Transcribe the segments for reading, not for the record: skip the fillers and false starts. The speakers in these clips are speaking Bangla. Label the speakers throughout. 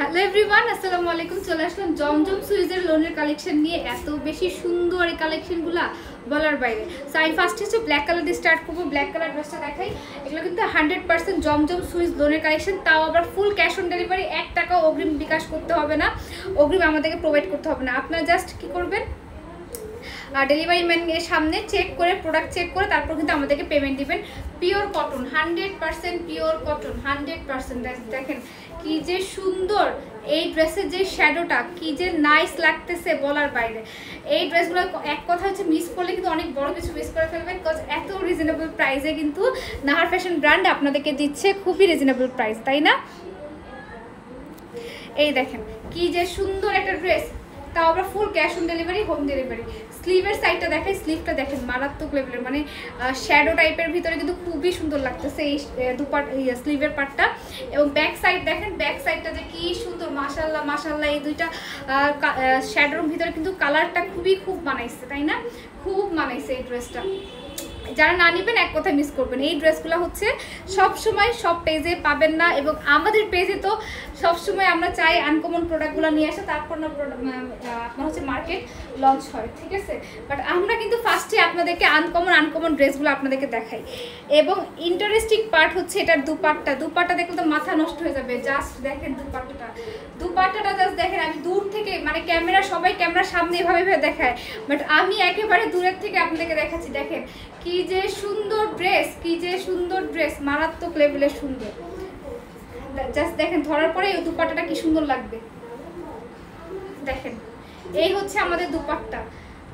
Speaker 1: হ্যালো এভরিওয়ান, আসসালামু আলাইকুম। চলে আসলাম জমজম সুইজের লোনের কালেকশন নিয়ে। এত বেশি সুন্দর এই কালেকশনগুলো বলার বাইরে। সো আমি ফার্স্ট হচ্ছে ব্ল্যাক কালার দিয়ে স্টার্ট করবো। ব্ল্যাক কালার ড্রেসটা দেখাই। এগুলো কিন্তু 100% জমজম সুইজ লোনের কালেকশন, তাও আবার ফুল ক্যাশ অন ডেলিভারি। 1 টাকাও অগ্রিম বিকাশ করতে হবে না, অগ্রিম আমাদেরকে প্রোভাইড করতে হবে না। আপনারা জাস্ট কী করবেন, ডেলিভারি ম্যানের সামনে চেক করে, প্রোডাক্ট চেক করে তারপর কিন্তু আমাদেরকে পেমেন্ট দিবেন। Pure cotton, 100% pure cotton, 100%। দেখেন কি যে সুন্দর এই ড্রেসের যে শ্যাডোটা, কি যে নাইস লাগতেছে বলার বাইরে। এই ড্রেসগুলো এক কথা হচ্ছে মিস করলে কিন্তু অনেক বড় কিছু মিস করে ফেলবেন, বিকজ এত রিজনেবল প্রাইসে কিন্তু নাহার ফ্যাশন ব্র্যান্ড আপনাদেরকে দিচ্ছে, খুবই রিজনেবল প্রাইস, তাই না? এই দেখেন কি যে সুন্দর একটা ড্রেস, তাও আবার full cash on delivery, home delivery. স্লিভের সাইডটা দেখাই, স্লিভটা দেখেন মারাত্মক লেভেলের, মানে শ্যাডো টাইপের ভিতরে কিন্তু খুবই সুন্দর লাগতেছে এই স্লিভের পার্টটা। এবং ব্যাক সাইড দেখেন, ব্যাক সাইডটা যে কি সুন্দর, মাশাল্লাহ মাশাল্লাহ। এই দুইটা শ্যাডোর ভিতরে কিন্তু কালারটা খুব মানাইছে, তাই না? খুব মানাইছে এই ড্রেসটা। যারা না নেবেন এক কথায় মিস করবেন। এই ড্রেসগুলো হচ্ছে সবসময় সব পেজে পাবেন না, এবং আমাদের পেজে তো সবসময় আমরা চাই আনকমন প্রোডাক্টগুলো নিয়ে আসে, তারপর না আপনার হচ্ছে মার্কেট লঞ্চ হয়, ঠিক আছে? বাট আমরা কিন্তু ফার্স্টে আপনাদেরকে আনকমন ড্রেসগুলো আপনাদেরকে দেখাই। এবং ইন্টারেস্টিং পার্ট হচ্ছে এটার দুপাট্টা দেখলে তো মাথা নষ্ট হয়ে যাবে। জাস্ট দেখেন দুপাট্টাটা জাস্ট দেখেন। আমি দূর থেকে, মানে সবাই ক্যামেরার সামনে এভাবে দেখায়, বাট আমি একেবারে দূরের থেকে আপনাদেরকে দেখাচ্ছি। দেখেন কি যে সুন্দর ড্রেস, কি যে সুন্দর ড্রেস, মারাত্মক লেভেলের সুন্দর। জাস্ট দেখেন, ধরার পরে এই দুপাট্টাটা কি সুন্দর লাগবে। দেখেন এই হচ্ছে আমাদের দুপাট্টা,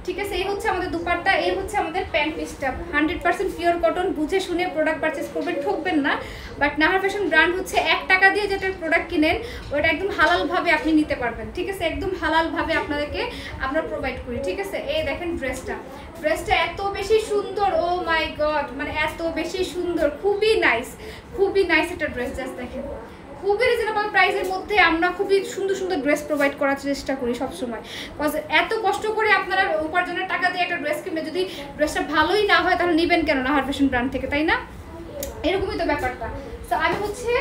Speaker 1: ঠিক আছে? এই হচ্ছে আমাদের দুপাট্টা, এই হচ্ছে আমাদের প্যান্ট পিসটা। 100% পিওর কটন, বুঝে শুনে প্রোডাক্ট পারচেস করবেন, ঠকবেন না। বাট নাহার ফ্যাশন ব্র্যান্ড হচ্ছে 1 টাকা দিয়ে যেটার প্রোডাক্ট কিনেন ওটা একদম হালালভাবে আপনি নিতে পারবেন, ঠিক আছে? একদম হালালভাবে আপনাদেরকে আমরা প্রোভাইড করি, ঠিক আছে? এই দেখেন ড্রেসটা এত বেশি সুন্দর, ও মাই গড, মানে এত বেশি সুন্দর, খুবই নাইস একটা ড্রেস। জাস্ট দেখেন খুবই রিজনেবল প্রাইসের মধ্যে আমরা খুবই সুন্দর ড্রেস প্রোভাইড করার চেষ্টা করি সবসময়। বিকজ এত কষ্ট করে আপনারা উপার্জনের টাকা দিয়ে একটা ড্রেস কিনবে, যদি ড্রেসটা ভালোই না হয় তাহলে নেবেন কেন নাহার ফ্যাশন ব্র্যান্ড থেকে, তাই না? এরকমই তো ব্যাপারটা। তো আমি হচ্ছে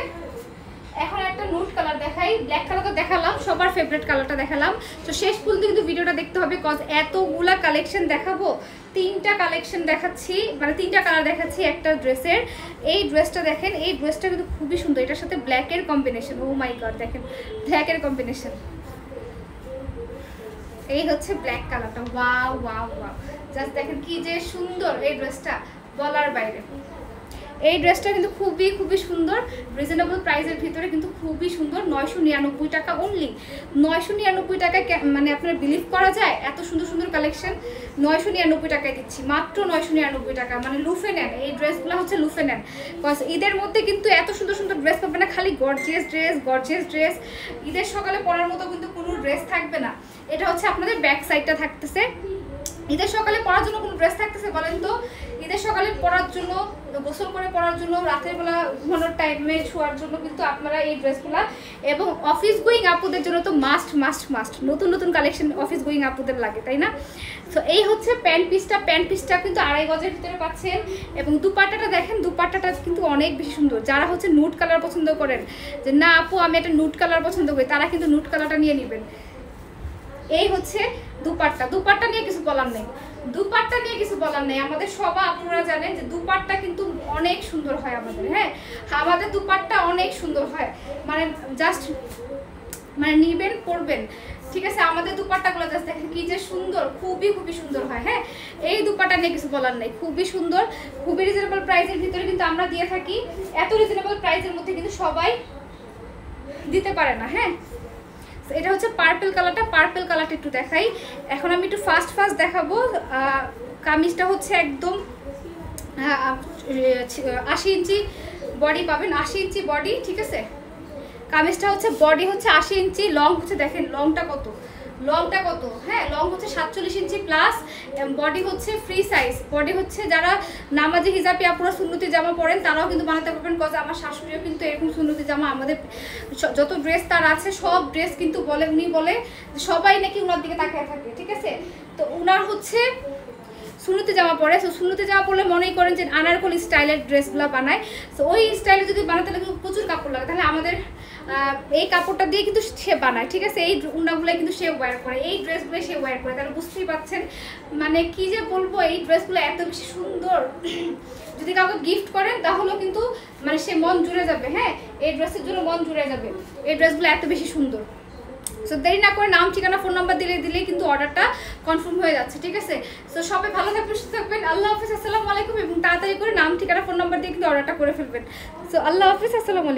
Speaker 1: এখন একটা নোট কালার দেখাই। ব্ল্যাক কালার তো দেখালাম, সবার ফেভারিট কালারটা দেখালাম। তো শেষ পর্যন্ত কিন্তু ভিডিওটা দেখতে হবে, কজ এতগুলা কালেকশন দেখাবো। 3টা কালেকশন দেখাচ্ছি, মানে 3টা কালার দেখাচ্ছি একটা ড্রেসের। এই ড্রেসটা দেখেন, এই ড্রেসটা কিন্তু খুবই সুন্দর। এটার সাথে ব্ল্যাকের কম্বিনেশন, ও মাই গড, দেখেন ব্ল্যাকের কম্বিনেশন। এই হচ্ছে ব্ল্যাক কালারটা, ওয়াও ওয়াও ওয়াও, জাস্ট দেখেন কি যে সুন্দর এই ড্রেসটা বলার বাইরে। এই ড্রেসটা কিন্তু খুবই সুন্দর, রিজনেবল প্রাইসের ভিতরে কিন্তু খুবই সুন্দর। 999 টাকা অনলি, 999 টাকায়, মানে আপনার বিলিভ করা যায়? এত সুন্দর কালেকশন 999 টাকায় দিচ্ছি, মাত্র 999 টাকা। মানে লুফে নেন, এই ড্রেসগুলো হচ্ছে লুফে নেন। বিকজ ঈদের মধ্যে কিন্তু এত সুন্দর ড্রেস পাবে না, খালি গর্জিয়াস ড্রেস। ঈদের সকালে পরার মতো কিন্তু কোনো ড্রেস থাকবে না। এটা হচ্ছে আপনাদের ব্যাক সাইডটা থাকতেছে। ঈদের সকালে পরার জন্য কোনো ড্রেস থাকতেছে বলেন তো? ঈদের সকালে পরার জন্য, গোসল করে পরার জন্য, রাতের বেলা ঘুমানোর টাইমে শোয়ার জন্য কিন্তু আপনারা এই ড্রেসগুলো, এবং অফিস গোয়িং আপুদের জন্য তো মাস্ট। নতুন কালেকশন অফিস গোয়িং আপুদের লাগে, তাই না? তো এই হচ্ছে প্যান্ট পিসটা কিন্তু 2.5 গজের ভিতরে পাচ্ছেন। এবং দুপাট্টাটা দেখেন, দুপাট্টাটা কিন্তু অনেক বেশি সুন্দর। যারা হচ্ছে নুট কালার পছন্দ করেন, যে না আপু আমি একটা নুট কালার পছন্দ করি, তারা কিন্তু নুট কালারটা নিয়ে নেবেন। এই হচ্ছে দুপাট্টা নিয়ে কিছু বলার নেই। আমাদের সবাই আপনারা জানেন যে দুপাট্টা কিন্তু অনেক সুন্দর হয় আমাদের। হ্যাঁ, আমাদের দুপাট্টা অনেক সুন্দর হয়, মানে জাস্ট মানে নিবেন পরবেন, ঠিক আছে? আমাদের দুপাট্টাগুলো জাস্ট দেখেন কি যে সুন্দর, খুবই সুন্দর হয়। হ্যাঁ, এই দুপাট্টা নিয়ে কিছু বলার নেই, খুবই সুন্দর, খুবই রিজনেবল প্রাইসের ভিতরে কিন্তু আমরা দিয়ে থাকি। এত রিজনেবল প্রাইসের মধ্যে কিন্তু সবাই দিতে পারে না। হ্যাঁ, এটা হচ্ছে পার্পল কালারটা একটু দেখাই। এখন আমি একটু ফাস্ট দেখাবো। কামিজটা হচ্ছে একদম 80 ইঞ্চি বডি পাবেন, 80 ইঞ্চি বডি, ঠিক আছে? কামিজটা হচ্ছে বডি হচ্ছে 80 ইঞ্চি, লং হচ্ছে দেখেন লংটা কত। হ্যাঁ, লং হচ্ছে 47 ইঞ্চি প্লাস, বডি হচ্ছে ফ্রি সাইজ। বডি হচ্ছে যারা নামাজি হিজাবি আপুরা সুন্নতি জামা পরেন তারাও কিন্তু বানাতে পারবেন, কজ আমার শাশুড়িও কিন্তু এরকম সুন্নতি জামা, আমাদের যত ড্রেস তার আছে সব ড্রেস কিন্তু উনি বলে সবাই নাকি উনার দিকে তাকিয়ে থাকে, ঠিক আছে? তো উনার হচ্ছে সুন্নতি জামা পরে, সো সুন্নতি জামা পরলে মনেই করেন যে আনারকলি স্টাইলের ড্রেসগুলো বানায়। সো ওই স্টাইলে যদি বানাতে লাগে প্রচুর কাপড় লাগে, তাহলে এই কাপড়টা দিয়ে কিন্তু সে বানায়, ঠিক আছে? এই উন্নাগুলো কিন্তু সে ওয়্যার করে, এই ড্রেসগুলো সে ওয়্যার করে, তাহলে বুঝতেই পাচ্ছেন মানে কি যে বলবো, এই ড্রেসগুলো এত বেশি সুন্দর। যদি কাউকে গিফট করেন তাহলেও কিন্তু মানে সে মন জুড়ে যাবে। হ্যাঁ, এই ড্রেসের জন্য মন জুড়ে যাবে, এই ড্রেসগুলো এত বেশি সুন্দর। সো দেরি না করে নাম ঠিকানা ফোন নাম্বার দিলেই কিন্তু অর্ডারটা কনফার্ম হয়ে যাচ্ছে, ঠিক আছে? সো সবাই ভালো থাকবেন, সুস্থ থাকবেন। আল্লাহ হাফিজ, আসসালামু আলাইকুম। এবং তাড়াতাড়ি করে নাম ঠিকানা ফোন নাম্বার দিয়ে কিন্তু অর্ডারটা করে ফেলবেন। সো আল্লাহ হাফিজ, আসসালামু আলাইকুম।